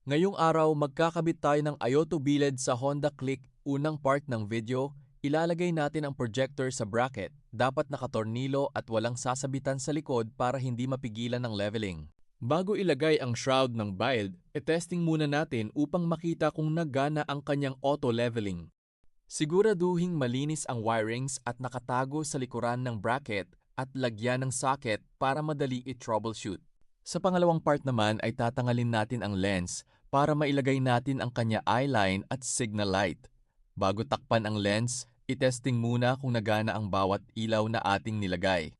Ngayong araw, magkakabit tayo ng Ayoto biled sa Honda Click. Unang part ng video, ilalagay natin ang projector sa bracket. Dapat nakatornilo at walang sasabitan sa likod para hindi mapigilan ng leveling. Bago ilagay ang shroud ng biled, e-testing muna natin upang makita kung nagana ang kanyang auto-leveling. Siguraduhing malinis ang wirings at nakatago sa likuran ng bracket at lagyan ng socket para madali i-troubleshoot. Sa pangalawang part naman ay tatangalin natin ang lens para mailagay natin ang kanya eyeline at signal light. Bago takpan ang lens, itesting muna kung nagana ang bawat ilaw na ating nilagay.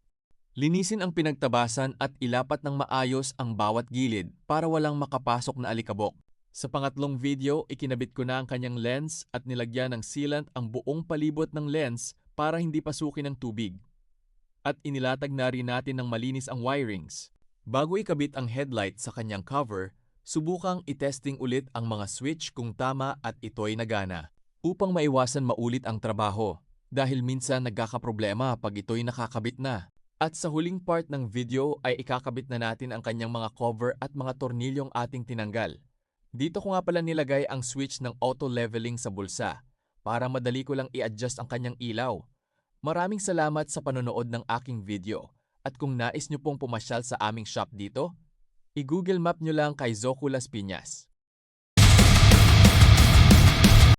Linisin ang pinagtabasan at ilapat ng maayos ang bawat gilid para walang makapasok na alikabok. Sa pangatlong video, ikinabit ko na ang kanyang lens at nilagyan ng sealant ang buong palibot ng lens para hindi pasukin ng tubig. At inilatag na rin natin ng malinis ang wirings. Bago ikabit ang headlight sa kanyang cover, subukang itesting ulit ang mga switch kung tama at ito'y nagana upang maiwasan maulit ang trabaho dahil minsan nagkakaproblema pag ito'y nakakabit na. At sa huling part ng video ay ikakabit na natin ang kanyang mga cover at mga tornilyong ating tinanggal. Dito ko nga pala nilagay ang switch ng auto leveling sa bulsa para madali ko lang i-adjust ang kanyang ilaw. Maraming salamat sa panonood ng aking video at kung nais nyo pong pumasyal sa aming shop dito, i-Google Map nyo lang kay Zoku Las Piñas.